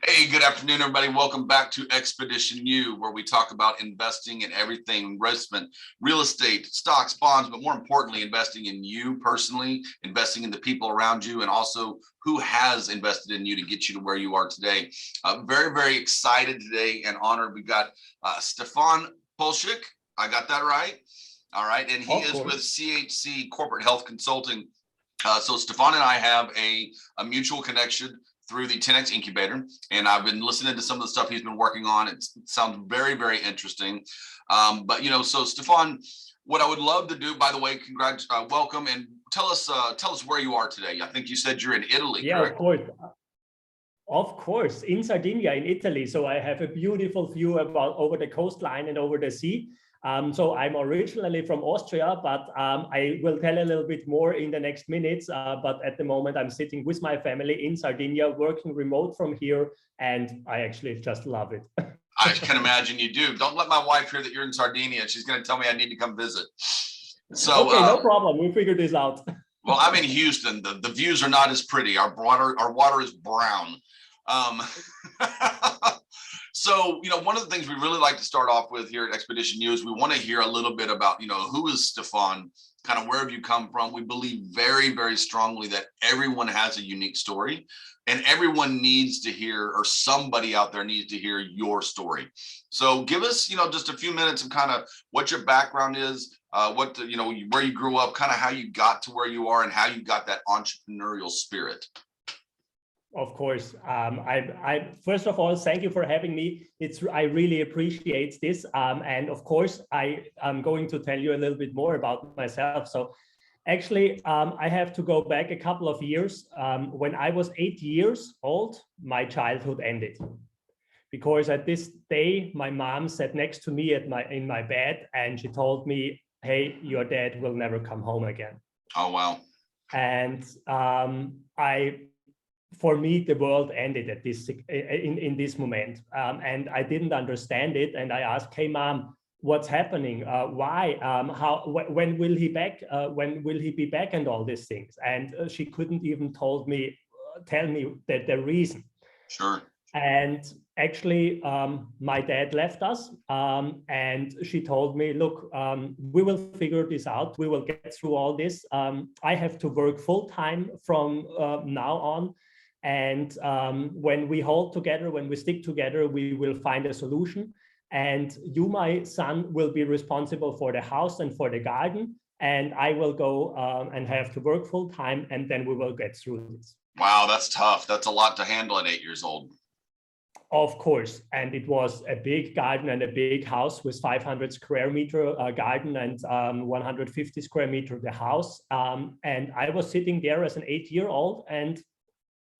Hey, good afternoon, everybody. Welcome back to Expedition U, where we talk about investing in everything, investment, real estate, stocks, bonds, but more importantly, investing in you personally, investing in the people around you, and also who has invested in you to get you to where you are today. Very, very excited today and honored. We've got Stephan Poschik. I got that right? All right. And he is with CHC Corporate Health Consulting. So Stephan and I have a mutual connection through the 10X incubator, and I've been listening to some of the stuff he's been working on. It sounds very, very interesting. But so Stephan, what I would love to do, by the way, congrats, welcome, and tell us where you are today. I think you said you're in Italy. Yeah, correct? Of course, in Sardinia, in Italy. So I have a beautiful view over the coastline and over the sea. So I'm originally from Austria, but I will tell a little bit more in the next minutes. But at the moment, I'm sitting with my family in Sardinia, working remote from here, and I actually just love it. I can imagine you do. Don't let my wife hear that you're in Sardinia. She's going to tell me I need to come visit. So okay, no problem. We'll figure this out. Well, I'm in Houston. The views are not as pretty. Our water is brown. So, one of the things we really like to start off with here at Expedition U is we want to hear a little bit about, who is Stephan, kind of where have you come from? We believe very, very strongly that everyone has a unique story and everyone needs to hear, or somebody out there needs to hear your story. So give us, just a few minutes of kind of what your background is, where you grew up, kind of how you got to where you are and how you got that entrepreneurial spirit. Of course. I first of all, thank you for having me. I really appreciate this. And of course, I am going to tell you a little bit more about myself. So actually, I have to go back a couple of years. When I was 8 years old, my childhood ended. Because at this day, my mom sat next to me in my bed and she told me, hey, your dad will never come home again. Oh, wow. And for me, the world ended at in this moment, and I didn't understand it. And I asked, "Hey, Mom, what's happening? Why? When will he back? When will he be back? And all these things." And she couldn't even tell me the reason. Sure. And actually, my dad left us, and she told me, "Look, we will figure this out. We will get through all this. I have to work full time from now on." And when we hold together, when we stick together, we will find a solution. And you, my son, will be responsible for the house and for the garden. And I will go and have to work full time. And then we will get through this. Wow, that's tough. That's a lot to handle at 8 years old. Of course. And it was a big garden and a big house with 500 square meter garden and 150 square meter the house. And I was sitting there as an 8-year-old, and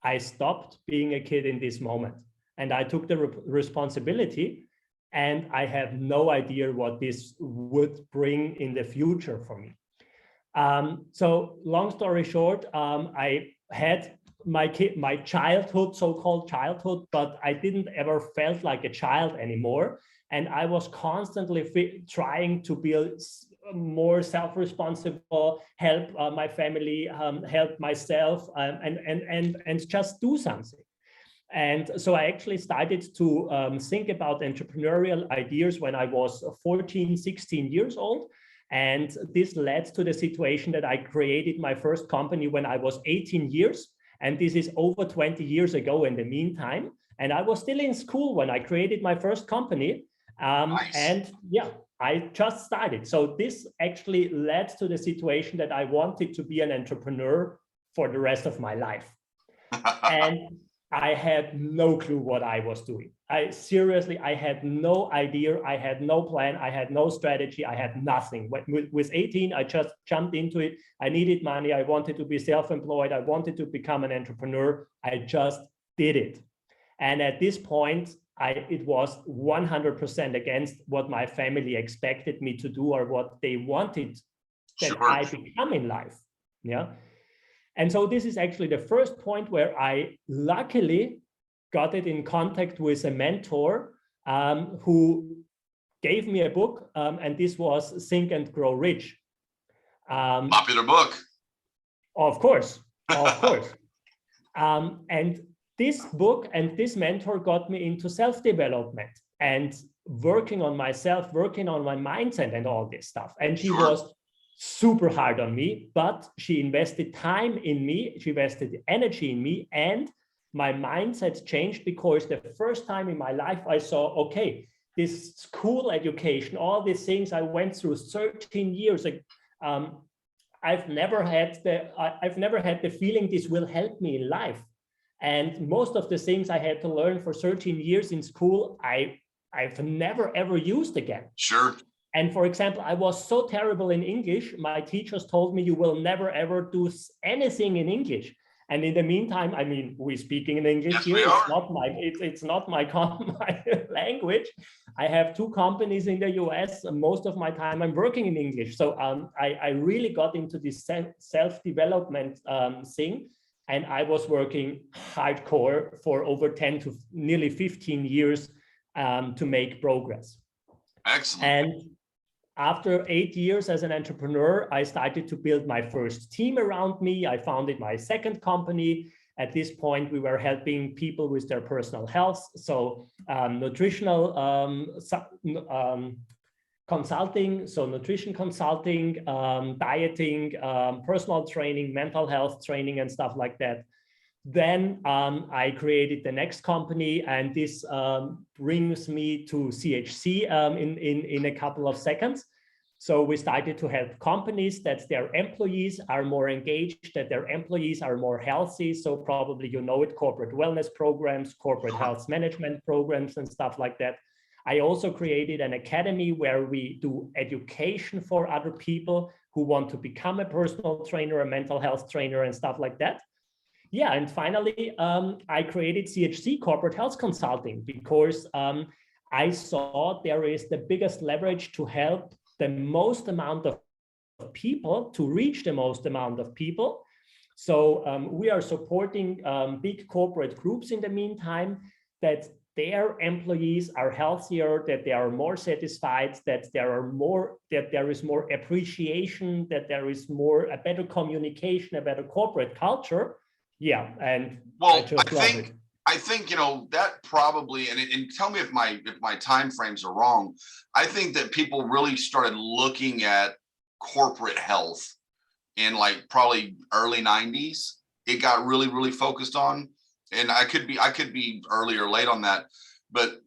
I stopped being a kid in this moment, and I took the responsibility, and I have no idea what this would bring in the future for me. So long story short, I had my childhood, so-called childhood, but I didn't ever felt like a child anymore. And I was constantly trying to build more self-responsible, help my family, help myself, and just do something. And so I actually started to think about entrepreneurial ideas when I was 14, 16 years old. And this led to the situation that I created my first company when I was 18 years. And this is over 20 years ago in the meantime. And I was still in school when I created my first company. Nice. And yeah, I just started. So this actually led to the situation that I wanted to be an entrepreneur for the rest of my life. And I had no clue what I was doing. I had no idea. I had no plan. I had no strategy. I had nothing. With 18, I just jumped into it. I needed money. I wanted to be self-employed. I wanted to become an entrepreneur. I just did it. And at this point, it was 100% against what my family expected me to do or what they wanted that I become in life. Yeah. And so this is actually the first point where I luckily got it in contact with a mentor who gave me a book, and this was Think and Grow Rich. Popular book. Of course, of course. And this book and this mentor got me into self-development and working on myself, working on my mindset and all this stuff. And she was super hard on me, but she invested time in me, she invested energy in me, and my mindset changed because the first time in my life I saw, okay, this school education, all these things I went through 13 years, I've never had the feeling this will help me in life. And most of the things I had to learn for 13 years in school, I've never ever used again. Sure. And for example, I was so terrible in English. My teachers told me you will never ever do anything in English. And in the meantime, I mean, we're speaking in English yes, here. It's not my language. I have 2 companies in the US. And most of my time I'm working in English. So I really got into this self-development thing. And I was working hardcore for over 10 to nearly 15 years to make progress. Excellent. And after 8 years as an entrepreneur, I started to build my first team around me. I founded my second company. At this point, we were helping people with their personal health. So nutritional consulting, so nutrition consulting, dieting, personal training, mental health training, and stuff like that. Then I created the next company, and this brings me to CHC in a couple of seconds. So we started to help companies that their employees are more engaged, that their employees are more healthy. So probably you know it, corporate wellness programs, corporate health management programs, and stuff like that. I also created an academy where we do education for other people who want to become a personal trainer, a mental health trainer, and stuff like that. Yeah, and finally, I created CHC, Corporate Health Consulting, because I saw there is the biggest leverage to help the most amount of people, to reach the most amount of people. So we are supporting big corporate groups in the meantime, that their employees are healthier, that they are more satisfied, that there is more appreciation, that there is a better communication, a better corporate culture. Yeah, and well, I think that probably, and tell me if my time frames are wrong. I think that people really started looking at corporate health in like probably early 90s. It got really, really focused on, and I could be early or late on that, but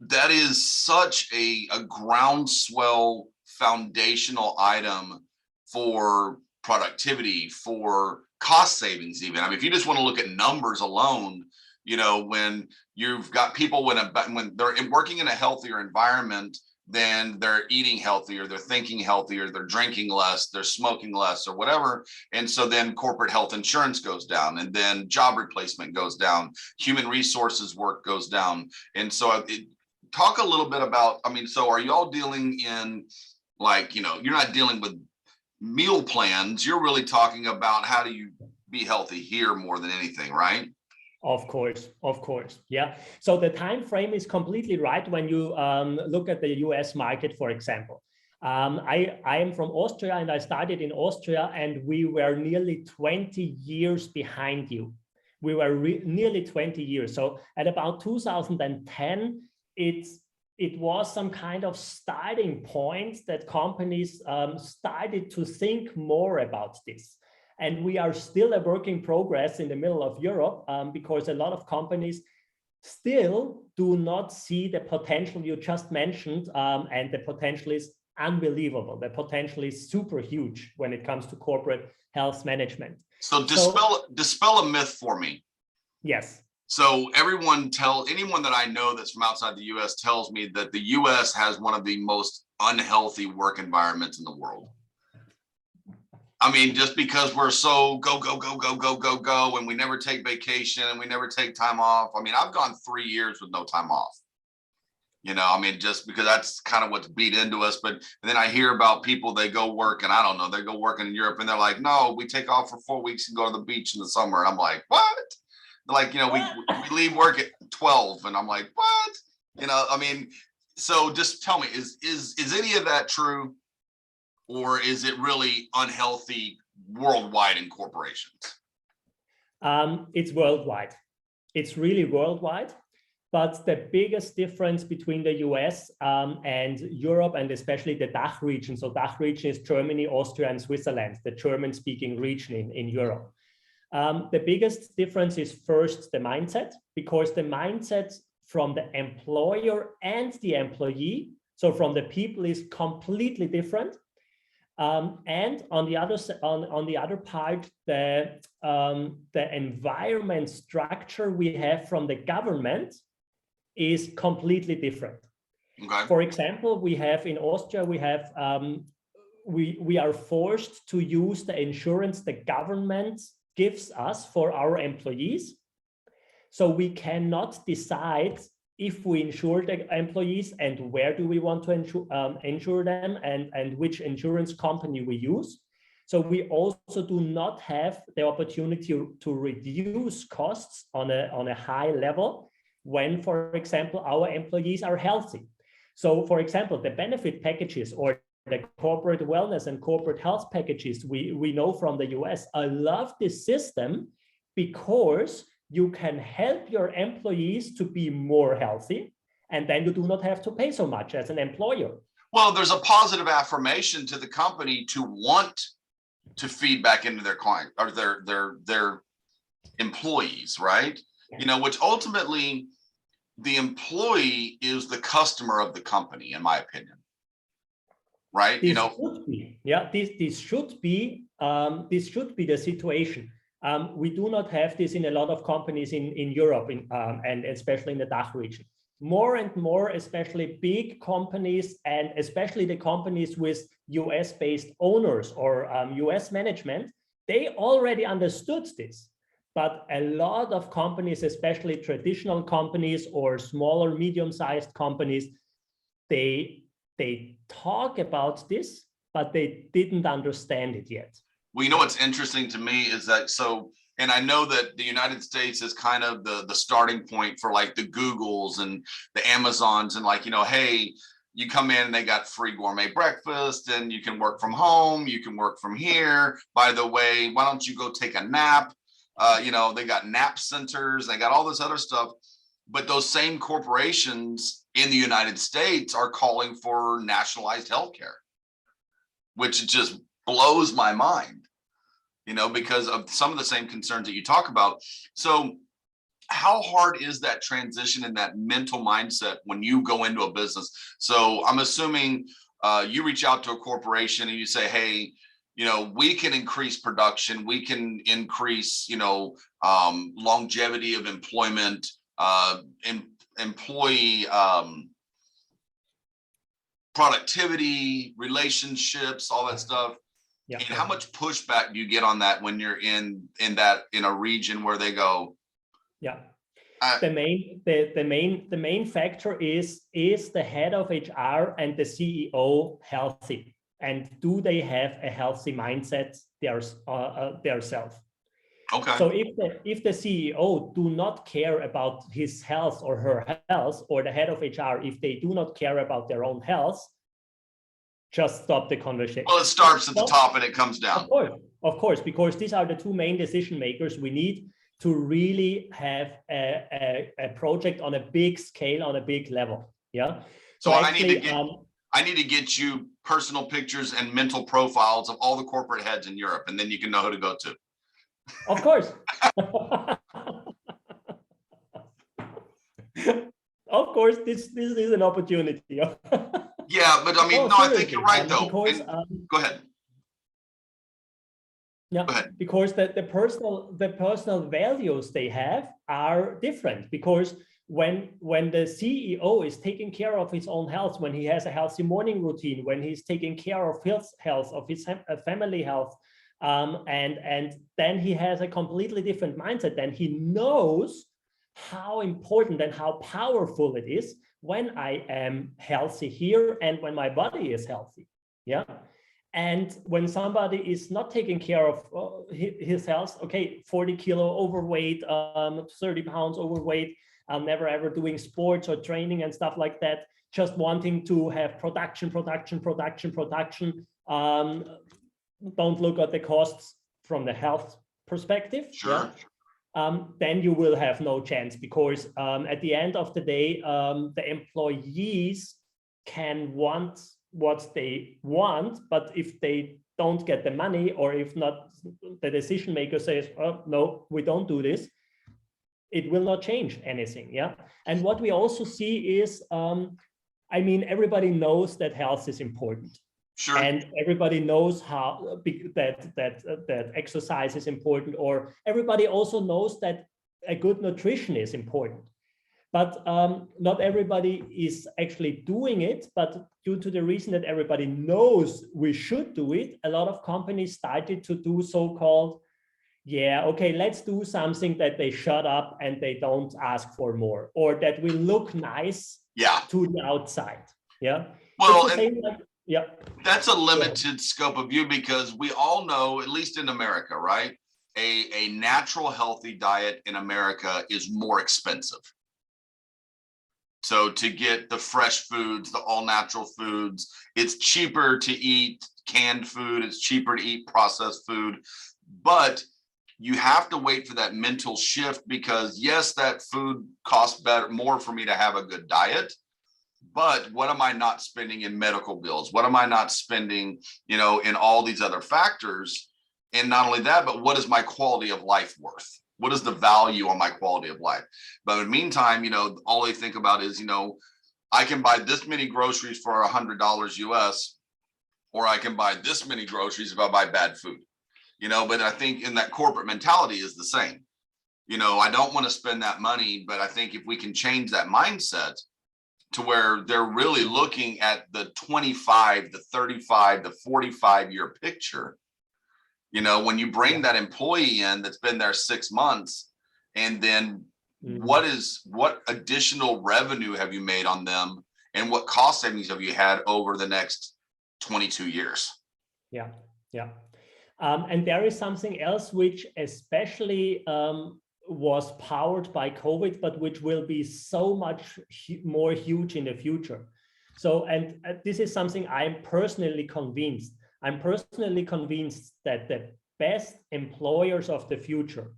that is such a groundswell foundational item for productivity, for cost savings even. I mean, if you just want to look at numbers alone, when you've got people when they're working in a healthier environment, then they're eating healthier, they're thinking healthier, they're drinking less, they're smoking less or whatever. And so then corporate health insurance goes down, and then job replacement goes down, human resources work goes down. And so talk a little bit about, so are you all dealing in you're not dealing with meal plans, you're really talking about how do you be healthy here more than anything, right? Of course. Yeah. So the time frame is completely right when you look at the US market, for example. I am from Austria, and I started in Austria, and we were nearly 20 years behind you. We were nearly 20 years. So at about 2010, it was some kind of starting point that companies started to think more about this. And we are still a work in progress in the middle of Europe, because a lot of companies still do not see the potential you just mentioned, and the potential is unbelievable. The potential is super huge when it comes to corporate health management. So dispel a myth for me. Yes. So anyone that I know that's from outside the US tells me that the US has one of the most unhealthy work environments in the world. Just because we're so go, and we never take vacation and we never take time off. I've gone 3 years with no time off, just because that's kind of what's beat into us. But then I hear about people, they go work, and I don't know, they go working in Europe, and they're like, no, we take off for 4 weeks and go to the beach in the summer. And I'm like, what? They're like, we leave work at 12. And I'm like, what? So just tell me, is any of that true? Or is it really unhealthy worldwide in corporations? It's worldwide. It's really worldwide. But the biggest difference between the US and Europe, and especially the DACH region, so DACH region is Germany, Austria, and Switzerland, the German-speaking region in Europe. The biggest difference is first the mindset, because the mindset from the employer and the employee, so from the people, is completely different. And on the other part, the environment structure we have from the government is completely different. Okay. For example, we have in Austria, we are forced to use the insurance the government gives us for our employees. So we cannot decide if we insure the employees and where do we want to insure them, and which insurance company we use. So we also do not have the opportunity to reduce costs on a high level when, for example, our employees are healthy. So, for example, the benefit packages or the corporate wellness and corporate health packages we know from the US. I love this system because you can help your employees to be more healthy, and then you do not have to pay so much as an employer. Well, there's a positive affirmation to the company to want to feed back into their client or their employees, right? You know, which ultimately the employee is the customer of the company, in my opinion. Right? This should be, yeah, this should be the situation. We do not have this in a lot of companies in Europe, and especially in the DACH region. More and more, especially big companies, and especially the companies with US-based owners or US management, they already understood this. But a lot of companies, especially traditional companies or smaller, medium-sized companies, they talk about this, but they didn't understand it yet. Well, you know what's interesting to me is that, and I know that the United States is kind of the starting point for like the Googles and the Amazons, and like, you know, hey, you come in and they got free gourmet breakfast, and you can work from home, you can work from here. By the way, why don't you go take a nap? You know, they got nap centers, they got all this other stuff. But those same corporations in the United States are calling for nationalized healthcare, which just blows my mind, you know, because of some of the same concerns that you talk about. So how hard is that transition and that mental mindset when you go into a business? So I'm assuming you reach out to a corporation and you say, hey, you know, we can increase production, we can increase, you know, longevity of employment, employee productivity, relationships, all that stuff. Yeah. And how much pushback do you get on that when you're in a region where they go? Yeah, the main factor is the head of HR and the CEO healthy, and do they have a healthy mindset themselves? Okay. So if the CEO do not care about his health or her health, or the head of HR, if they do not care about their own health, just stop the conversation. Well, it starts at the top and it comes down. Of course, because these are the two main decision makers we need to really have a project on a big scale, on a big level. Yeah. So actually, I need to get you personal pictures and mental profiles of all the corporate heads in Europe, and then you can know who to go to. Of course. Of course, this is an opportunity. Yeah, but I mean, no, I think you're right, though. Because, go ahead. Yeah, go ahead. Because the personal values they have are different. Because when the CEO is taking care of his own health, when he has a healthy morning routine, when he's taking care of his health, of his family health, and then he has a completely different mindset. Then he knows how important and how powerful it is when I am healthy here and when my body is healthy. Yeah. And when somebody is not taking care of his health, okay, 40 kilo overweight, 30 pounds overweight, never ever doing sports or training and stuff like that, just wanting to have production. Don't look at the costs from the health perspective. Sure. Yeah? then you will have no chance, because at the end of the day, the employees can want what they want, but if they don't get the money, or if not, the decision maker says, oh, no, we don't do this, it will not change anything. Yeah. And what we also see is, I mean, everybody knows that health is important. Sure. And everybody knows how that exercise is important, or everybody also knows that a good nutrition is important. But not everybody is actually doing it. But due to the reason that everybody knows we should do it, a lot of companies started to do so-called, yeah, okay, let's do something that they shut up and they don't ask for more, or that will look nice to the outside. Yeah. Well, yeah, that's a limited scope of view, because we all know, at least in America, right? A natural, healthy diet in America is more expensive. So to get the fresh foods, the all natural foods, it's cheaper to eat canned food. It's cheaper to eat processed food, but you have to wait for that mental shift, because yes, that food costs more for me to have a good diet. But what am I not spending in medical bills? What am I not spending, in all these other factors? And not only that, but what is my quality of life worth? What is the value on my quality of life? But in the meantime, all they think about is, I can buy this many groceries for $100 US, or I can buy this many groceries if I buy bad food, but I think in that corporate mentality is the same. I don't want to spend that money, but I think if we can change that mindset to where they're really looking at the 25, the 35, the 45-year picture. When you bring that employee in that's been there 6 months, and then what additional revenue have you made on them, and what cost savings have you had over the next 22 years? Yeah, yeah. And there is something else which especially was powered by COVID, but which will be so much more huge in the future. So, and this is something I'm personally convinced. I'm personally convinced that the best employers of the future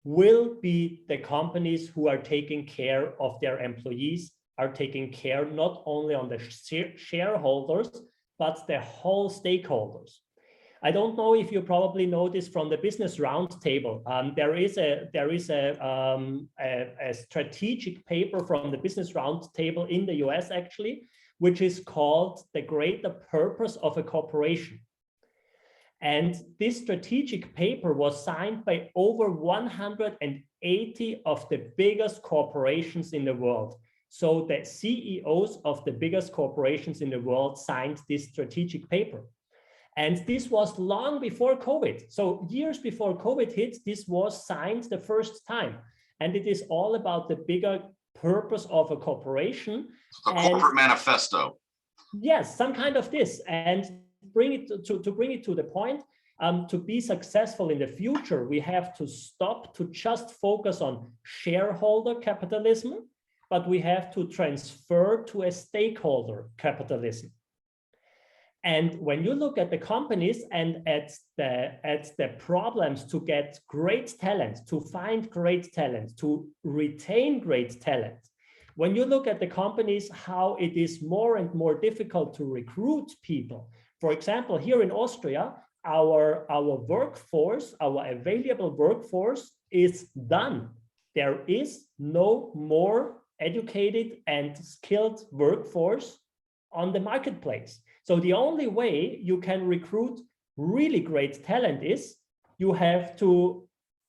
will be the companies who are taking care of their employees, are taking care not only on the shareholders, but the whole stakeholders. I don't know if you probably know this from the Business Roundtable. There is a strategic paper from the Business Roundtable in the US, actually, which is called The Greater Purpose of a Corporation. And this strategic paper was signed by over 180 of the biggest corporations in the world. So the CEOs of the biggest corporations in the world signed this strategic paper. And this was long before COVID. So years before COVID hit, this was signed the first time. And it is all about the bigger purpose of a corporation. A corporate manifesto. Yes, some kind of this. And bring it to the point, to be successful in the future, we have to stop to just focus on shareholder capitalism, but we have to transfer to a stakeholder capitalism. And when you look at the companies and at the problems to get great talent, to find great talent, to retain great talent, when you look at the companies, how it is more and more difficult to recruit people. For example, here in Austria, our workforce, our available workforce is done. There is no more educated and skilled workforce on the marketplace. So the only way you can recruit really great talent is you have to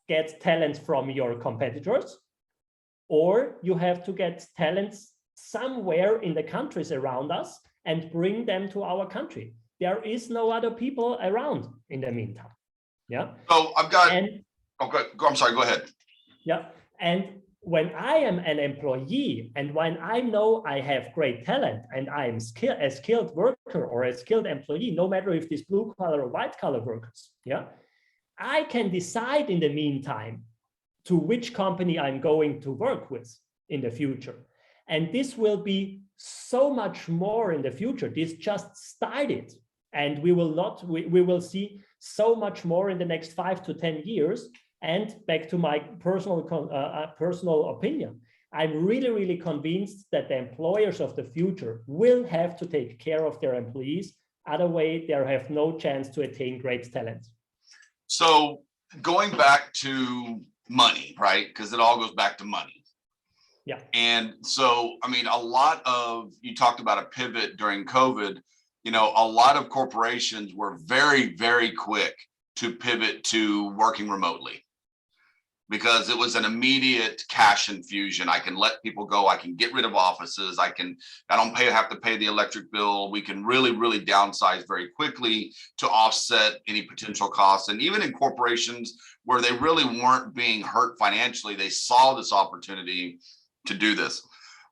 get talent from your competitors, or you have to get talents somewhere in the countries around us and bring them to our country. There is no other people around in the meantime. Yeah. So I've got, I'm sorry, go ahead. Yeah. And when I am an employee, and when I know I have great talent and I'm a skilled worker or a skilled employee, no matter if it's blue collar or white collar workers, yeah, I can decide in the meantime to which company I'm going to work with in the future. And this will be so much more in the future. This just started, and we will see so much more in the next 5 to 10 years, And back to my personal opinion, I'm really, really convinced that the employers of the future will have to take care of their employees. Otherwise, they have no chance to attain great talent. So going back to money, right? Because it all goes back to money. Yeah. And so, I mean, you talked about a pivot during COVID, a lot of corporations were very, very quick to pivot to working remotely because it was an immediate cash infusion. I can let people go. I can get rid of offices. I don't have to pay the electric bill. We can really, really downsize very quickly to offset any potential costs. And even in corporations where they really weren't being hurt financially, they saw this opportunity to do this.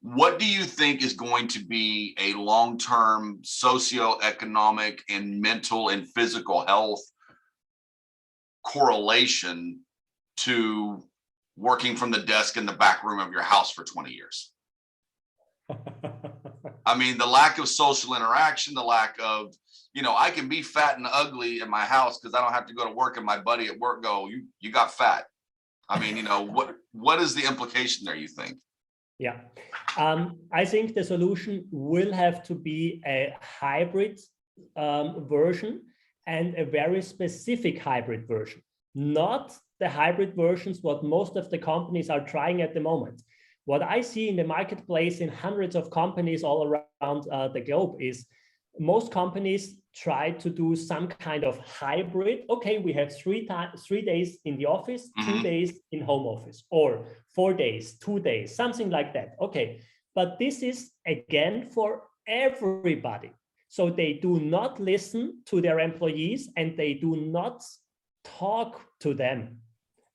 What do you think is going to be a long-term socioeconomic and mental and physical health correlation to working from the desk in the back room of your house for 20 years? I mean, the lack of social interaction, the lack of, I can be fat and ugly in my house because I don't have to go to work and my buddy at work go, you got fat. I mean, what is the implication there, you think? Yeah, I think the solution will have to be a hybrid version and a very specific hybrid version, not the hybrid versions what most of the companies are trying at the moment. What I see in the marketplace in hundreds of companies all around the globe is most companies try to do some kind of hybrid. Okay, we have 3 days in the office, 2 days in home office, or 4 days, 2 days, something like that. Okay, but this is again for everybody. So they do not listen to their employees and they do not talk to them.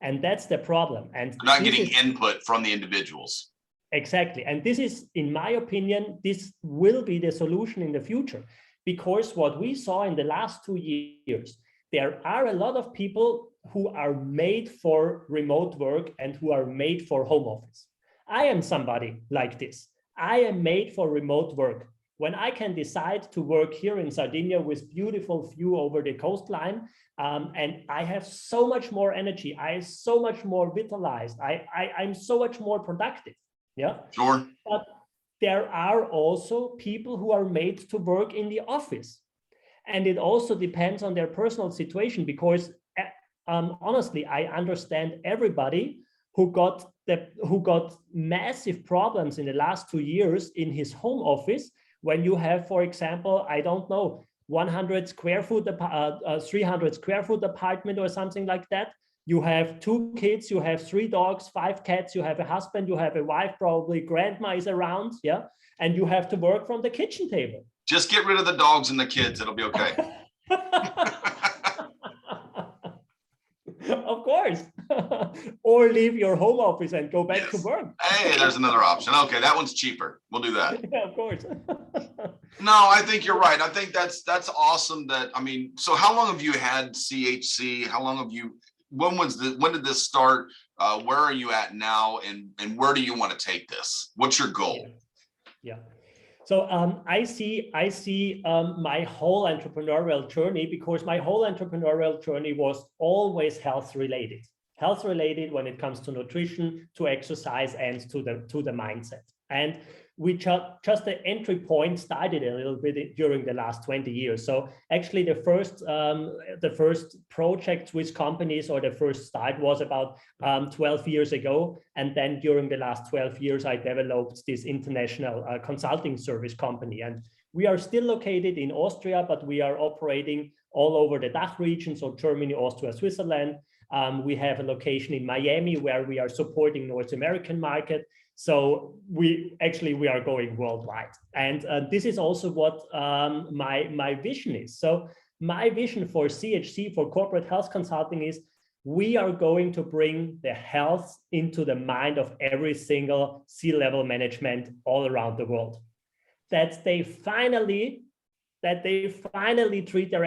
And that's the problem. And they're not getting input from the individuals. Exactly. And this is, in my opinion, this will be the solution in the future. Because what we saw in the last 2 years, there are a lot of people who are made for remote work and who are made for home office. I am somebody like this. I am made for remote work. When I can decide to work here in Sardinia with beautiful view over the coastline, and I have so much more energy, I am so much more vitalized, I'm so much more productive. Yeah, sure. But there are also people who are made to work in the office. And it also depends on their personal situation, because honestly, I understand everybody who got massive problems in the last 2 years in his home office. When you have, for example, I don't know, 100 square foot, 300 square foot apartment or something like that. You have 2 kids, you have 3 dogs, 5 cats, you have a husband, you have a wife, probably grandma is around, yeah? And you have to work from the kitchen table. Just get rid of the dogs and the kids, it'll be okay. Of course. Or leave your home office and go back to work. Hey, there's another option. Okay, that one's cheaper. We'll do that. Yeah, of course. No, I think you're right. I think that's awesome. So how long have you had CHC? How long have you, when did this start? Where are you at now? And where do you want to take this? What's your goal? Yeah. So I see my whole entrepreneurial journey, because my whole entrepreneurial journey was always health related when it comes to nutrition, to exercise, and to the mindset. And we just the entry point started a little bit during the last 20 years. So actually the first project with companies, or the first start, was about 12 years ago. And then during the last 12 years, I developed this international consulting service company. And we are still located in Austria, but we are operating all over the DACH region. So Germany, Austria, Switzerland. We have a location in Miami where we are supporting North American market. So we are going worldwide. And this is also what my vision is. So my vision for CHC, for corporate health consulting, is we are going to bring the health into the mind of every single C-level management all around the world. That they finally treat their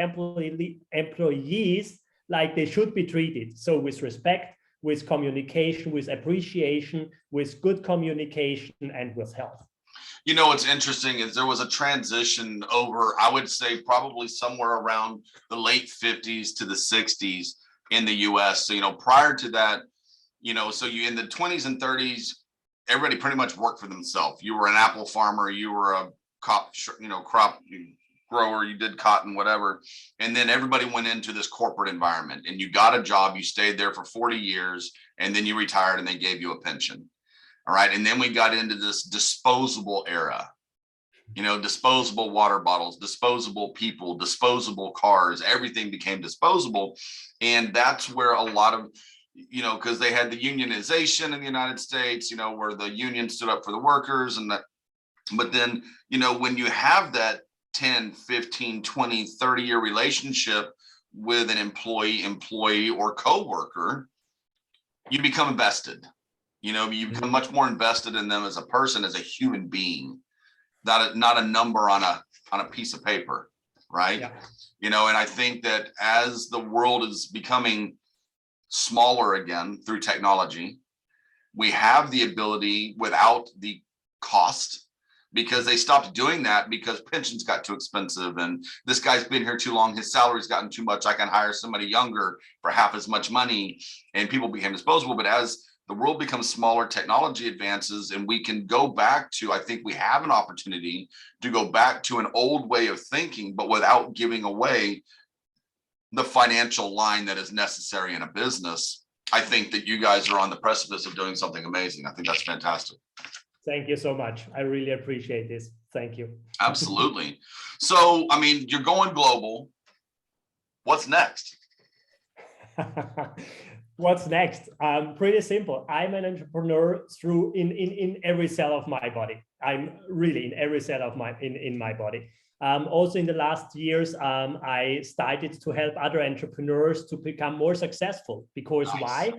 employees like they should be treated. So with respect, with communication, with appreciation, with good communication, and with health. What's interesting is there was a transition over, I would say, probably somewhere around the late 50s to the 60s, in the US. So, prior to that, so you in the 20s and 30s, everybody pretty much worked for themselves. You were an apple farmer, you were a crop grower, you did cotton, whatever. And then everybody went into this corporate environment and you got a job, you stayed there for 40 years, and then you retired and they gave you a pension. All right. And then we got into this disposable era, disposable water bottles, disposable people, disposable cars, everything became disposable. And that's where a lot of, because they had the unionization in the United States, where the union stood up for the workers and that. But then, when you have that 10, 15, 20, 30-year relationship with an employee or coworker, you become invested. You become much more invested in them as a person, as a human being, not a number on a piece of paper, right? Yeah. And I think that as the world is becoming smaller again through technology, we have the ability without the cost, because they stopped doing that because pensions got too expensive and this guy's been here too long, his salary's gotten too much, I can hire somebody younger for half as much money, and people became disposable. But as the world becomes smaller, technology advances, and we can go back to, I think we have an opportunity to go back to an old way of thinking, but without giving away the financial line that is necessary in a business. I think that you guys are on the precipice of doing something amazing. I think that's fantastic. Thank you so much. I really appreciate this. Thank you. Absolutely. So, you're going global. What's next? What's next? Pretty simple. I'm an entrepreneur in every cell of my body. I'm really in every cell of in my body. Also in the last years, I started to help other entrepreneurs to become more successful. Because nice. Why?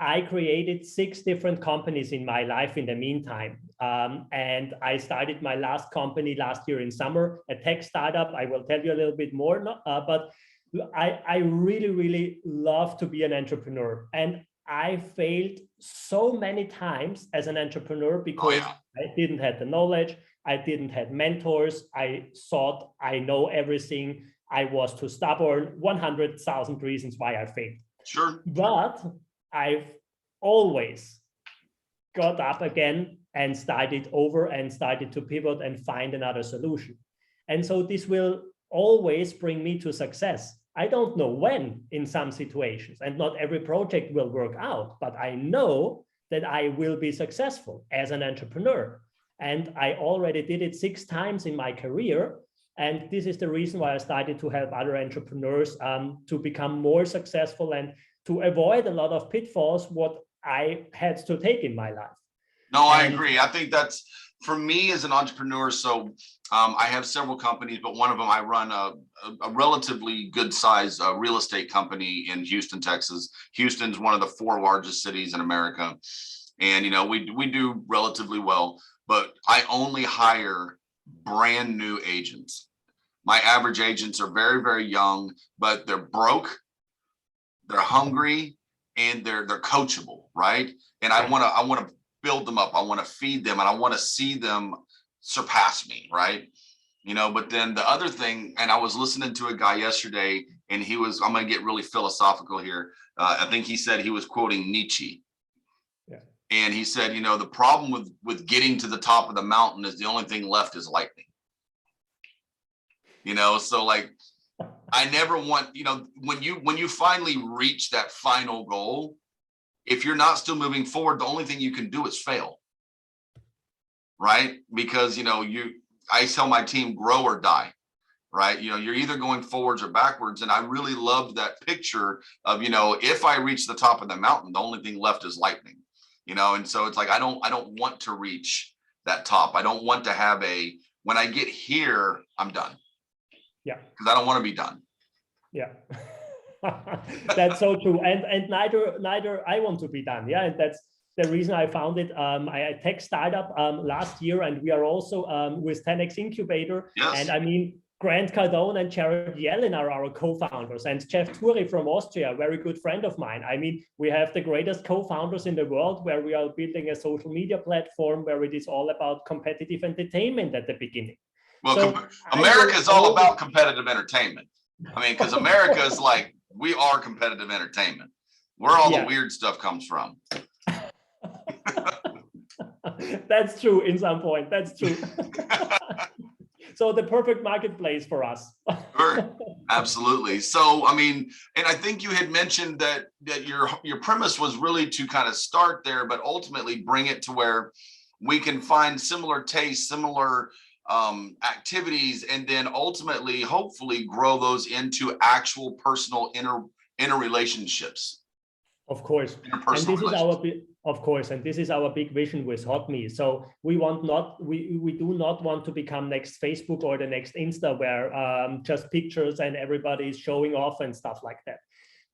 I created 6 different companies in my life in the meantime. And I started my last company last year in summer, a tech startup. I will tell you a little bit more, but I really, really love to be an entrepreneur. And I failed so many times as an entrepreneur because I didn't have the knowledge. I didn't have mentors. I thought I know everything. I was too stubborn, 100,000 reasons why I failed. Sure. But I've always got up again and started over and started to pivot and find another solution. And so this will always bring me to success. I don't know when in some situations, and not every project will work out, but I know that I will be successful as an entrepreneur. And I already did it 6 times in my career. And this is the reason why I started to help other entrepreneurs to become more successful and to avoid a lot of pitfalls what I had to take in my life. No, I agree. I think that's, for me as an entrepreneur, so I have several companies, but one of them I run a relatively good size real estate company in Houston, Texas. Houston's one of the 4 largest cities in America. And, we do relatively well, but I only hire brand new agents. My average agents are very, very young, but they're broke, they're hungry, and they're coachable, right? And I want to build them up. I want to feed them, and I want to see them surpass me, right? But then the other thing, and I was listening to a guy yesterday, and I'm going to get really philosophical here. I think he said he was quoting Nietzsche. Yeah. And he said, the problem with getting to the top of the mountain is the only thing left is lightning. So like, I never want, when you finally reach that final goal, if you're not still moving forward, the only thing you can do is fail. Right? Because, I tell my team, grow or die. Right? You're either going forwards or backwards. And I really loved that picture of, if I reach the top of the mountain, the only thing left is lightning. And so it's like, I don't want to reach that top. I don't want to have when I get here, I'm done. Yeah. Because I don't want to be done. Yeah. That's so true. And neither I want to be done. Yeah. And that's the reason I founded a tech startup last year. And we are also with 10X Incubator. Yes. And Grant Cardone and Jared Yellen are our co-founders, and Jeff Turi from Austria, a very good friend of mine. We have the greatest co-founders in the world, where we are building a social media platform where it is all about competitive entertainment at the beginning. Well, so America is all about competitive entertainment. Because America is like we are competitive entertainment. Where all the weird stuff comes from. That's true in some point. That's true. So the perfect marketplace for us. Sure, absolutely. So, I mean, and I think you had mentioned that your premise was really to kind of start there, but ultimately bring it to where we can find similar tastes, similar activities, and then ultimately, hopefully, grow those into actual personal inner relationships. Of course, and this is our big vision with Hotme. So we do not want to become next Facebook or the next Insta, where just pictures and everybody is showing off and stuff like that.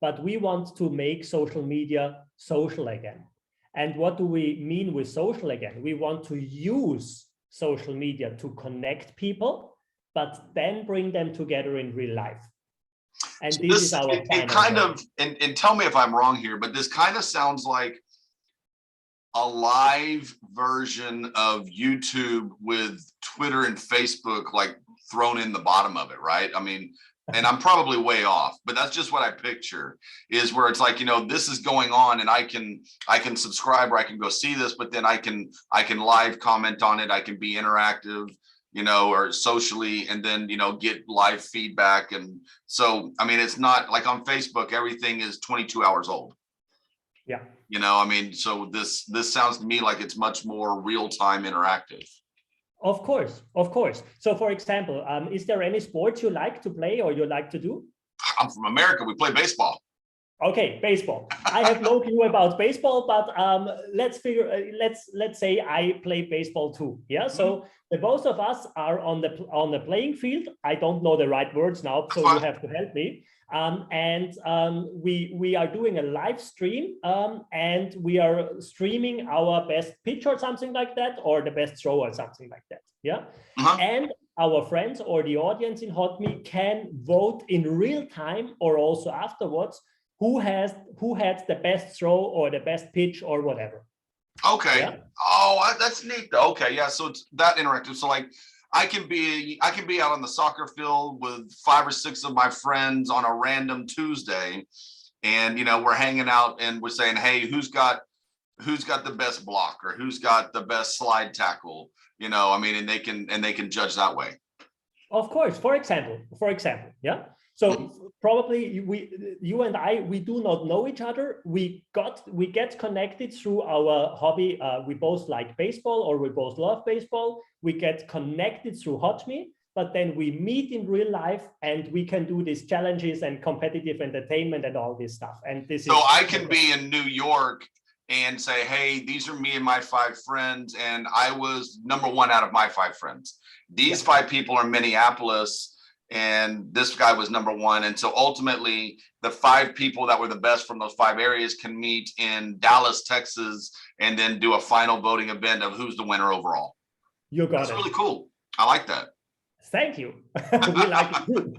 But we want to make social media social again. And what do we mean with social again? We want to use social media to connect people, but then bring them together in real life. And so this is our kind of, and tell me if I'm wrong here, but this kind of sounds like a live version of YouTube with Twitter and Facebook like thrown in the bottom of it, right? I mean, and I'm probably way off, but that's just what I picture, is where it's like, you know, this is going on and I can subscribe or I can go see this, but then I can live comment on it. I can be interactive, you know, or socially, and then, you know, get live feedback. And so, I mean, it's not like on Facebook, everything is 22 hours old. Yeah. You know, I mean, so this sounds to me like it's much more real-time interactive. Of course, of course. So for example, is there any sport you like to play or you like to do? I'm from America. We play baseball. Okay, baseball. I have no clue about baseball, but let's say I play baseball too. Yeah. So the both of us are on the playing field. I don't know the right words now, so you have to help me. We are doing a live stream, and we are streaming our best pitch or something like that, or the best throw or something like that. Yeah. And our friends or the audience in Hotme can vote in real time or also afterwards who had the best throw or the best pitch or whatever. Okay. Yeah? Oh, that's neat. Okay. Yeah. So it's that interactive. So like I can be out on the soccer field with 5 or 6 of my friends on a random Tuesday, and, you know, we're hanging out and we're saying, hey, who's got the best block or who's got the best slide tackle, you know, I mean, and they can judge that way. Of course. For example, yeah. So probably you and I, we do not know each other. We get connected through our hobby. We both like baseball, or we both love baseball. We get connected through Hotme, but then we meet in real life and we can do these challenges and competitive entertainment and all this stuff. And this so I can be in New York and say, hey, these are me and my 5 friends, and I was number 1 out of my 5 friends. These 5 people are in Minneapolis, and this guy was number 1. And so ultimately the 5 people that were the best from those 5 areas can meet in Dallas, Texas, and then do a final voting event of who's the winner overall. You got it. That's really cool. I like that. Thank you. We like it too.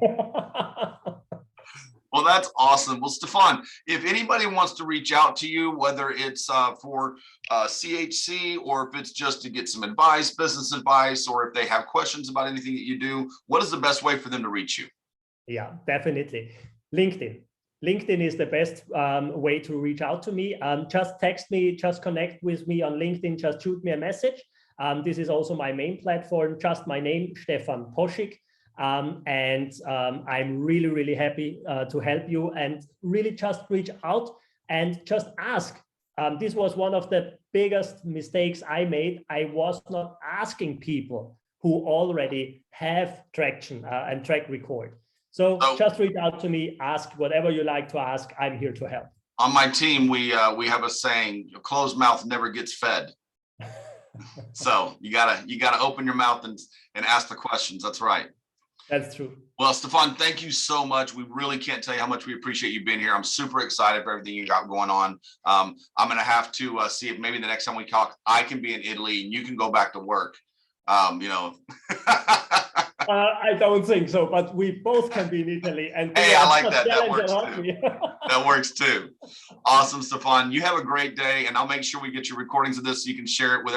Well, that's awesome. Well, Stephan, if anybody wants to reach out to you, whether it's for CHC or if it's just to get some advice, business advice, or if they have questions about anything that you do, what is the best way for them to reach you? Yeah, definitely. LinkedIn. LinkedIn is the best way to reach out to me. Just text me, just connect with me on LinkedIn, just shoot me a message. This is also my main platform, just my name, Stephan Poschik. I'm really, really happy to help you, and really just reach out and just ask. This was one of the biggest mistakes I made. I was not asking people who already have traction and track record. So just reach out to me, ask whatever you like to ask. I'm here to help. On my team, we have a saying: a closed mouth never gets fed. So you gotta open your mouth and ask the questions. That's right. That's true. Well, Stephan, thank you so much. We really can't tell you how much we appreciate you being here. I'm super excited for everything you got going on. I'm going to have to see if maybe the next time we talk, I can be in Italy and you can go back to work. You know. I don't think so, but we both can be in Italy. And hey, I like that. That works too. That works too. Awesome, Stephan. You have a great day, and I'll make sure we get your recordings of this so you can share it with